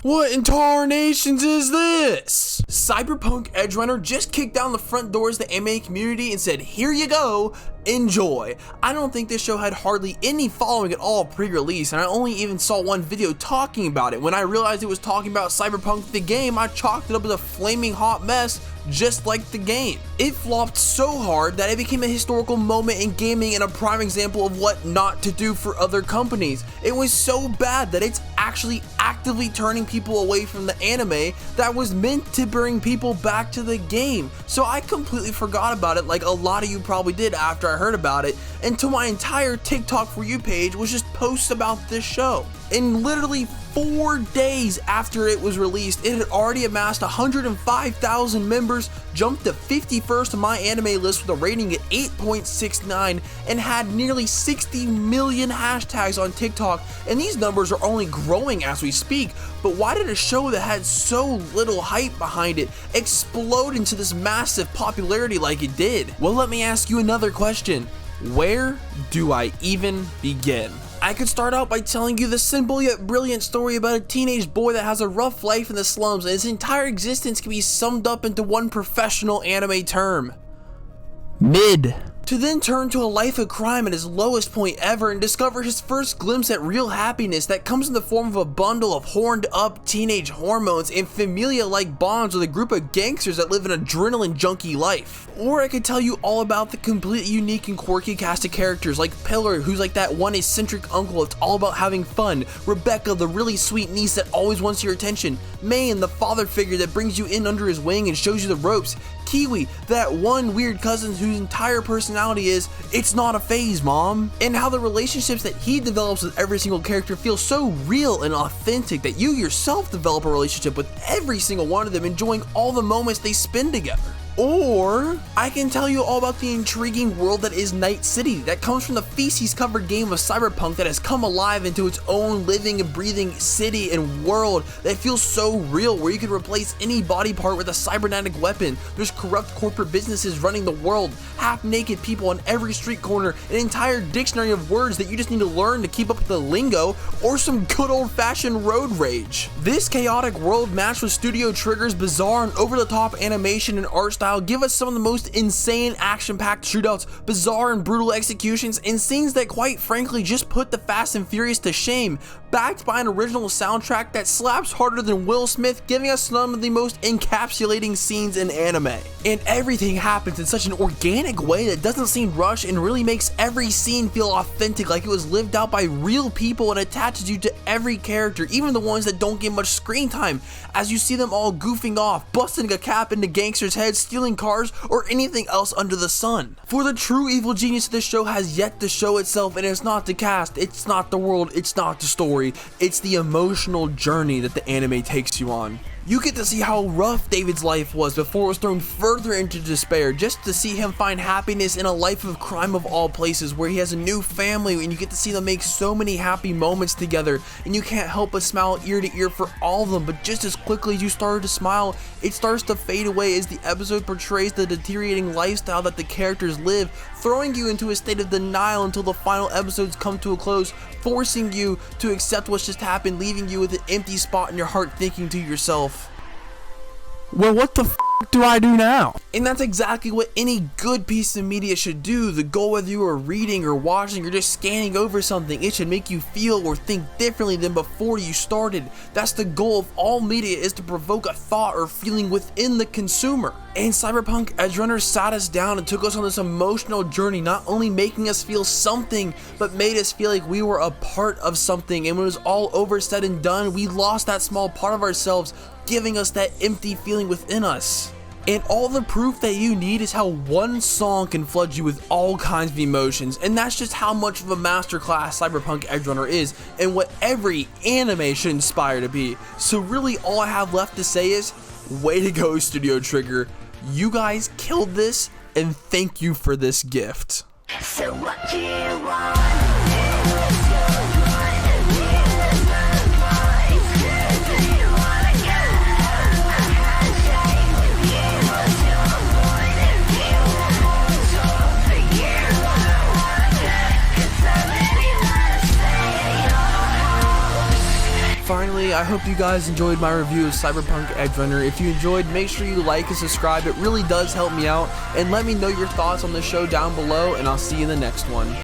What in tarnations is this? Cyberpunk Edgerunner just kicked down the front doors of the anime community and said, here you go, enjoy. I don't think this show had hardly any following at all pre-release, and I only even saw one video talking about it. When I realized it was talking about Cyberpunk the game, I chalked it up as a flaming hot mess, just like the game. It flopped so hard that it became a historical moment in gaming and a prime example of what not to do for other companies. It was so bad that it's actually actively turning people away from the anime that was meant to bring people back to the game. So I completely forgot about it, like a lot of you probably did after I heard about it, until my entire TikTok For You page was just posts about this show. In literally 4 days after it was released, it had already amassed 105,000 members, jumped to 51st on my anime list with a rating at 8.69, and had nearly 60 million hashtags on TikTok, and these numbers are only growing as we speak. But why did a show that had so little hype behind it explode into this massive popularity like it did? Well, let me ask you another question. Where do I even begin? I could start out by telling you the simple yet brilliant story about a teenage boy that has a rough life in the slums, and his entire existence can be summed up into one professional anime term: mid. To then turn to a life of crime at his lowest point ever and discover his first glimpse at real happiness that comes in the form of a bundle of horned up teenage hormones and familia-like bonds with a group of gangsters that live an adrenaline junkie life. Or I could tell you all about the completely unique and quirky cast of characters like Pillar, who's like that one eccentric uncle that's all about having fun, Rebecca, the really sweet niece that always wants your attention, Maine, the father figure that brings you in under his wing and shows you the ropes, Kiwi, that one weird cousin whose entire personality is, it's not a phase, mom. And how the relationships that he develops with every single character feel so real and authentic that you yourself develop a relationship with every single one of them, enjoying all the moments they spend together. Or I can tell you all about the intriguing world that is Night City, that comes from the feces-covered game of Cyberpunk that has come alive into its own living and breathing city and world that feels so real, where you could replace any body part with a cybernetic weapon. There's corrupt corporate businesses running the world, half-naked people on every street corner, an entire dictionary of words that you just need to learn to keep up with the lingo, or some good old-fashioned road rage. This chaotic world, matched with Studio Trigger's bizarre and over-the-top animation and art style, give us some of the most insane action-packed shootouts, bizarre and brutal executions, and scenes that quite frankly just put the Fast and Furious to shame, backed by an original soundtrack that slaps harder than Will Smith, giving us some of the most encapsulating scenes in anime. And everything happens in such an organic way that doesn't seem rushed and really makes every scene feel authentic, like it was lived out by real people, and attaches you to every character, even the ones that don't get much screen time, as you see them all goofing off, busting a cap into gangsters' heads, stealing cars, or anything else under the sun. For the true evil genius of this show has yet to show itself, and it's not the cast, it's not the world, it's not the story, it's the emotional journey that the anime takes you on. You get to see how rough David's life was before it was thrown further into despair, just to see him find happiness in a life of crime of all places, where he has a new family, and you get to see them make so many happy moments together, and you can't help but smile ear to ear for all of them. But just as quickly as you started to smile, it starts to fade away as the episode portrays the deteriorating lifestyle that the characters live, throwing you into a state of denial until the final episodes come to a close, forcing you to accept what's just happened, leaving you with an empty spot in your heart, thinking to yourself, well, what the f do I do now? And that's exactly what any good piece of media should do. The goal, whether you are reading or watching or just scanning over something, it should make you feel or think differently than before you started. That's the goal of all media, is to provoke a thought or feeling within the consumer. And Cyberpunk Edgerunners sat us down and took us on this emotional journey, not only making us feel something, but made us feel like we were a part of something. And when it was all over, said and done, we lost that small part of ourselves, giving us that empty feeling within us. And all the proof that you need is how one song can flood you with all kinds of emotions, and that's just how much of a masterclass Cyberpunk Edgerunner is, and what every anime should inspire to be. So really all I have left to say is, way to go, Studio Trigger. You guys killed this, and thank you for this gift. So what do you want? Finally, finally, I hope you guys enjoyed my review of Cyberpunk Edgerunner. If you enjoyed, make sure you like and subscribe. It really does help me out. And let me know your thoughts on the show down below, and I'll see you in the next one.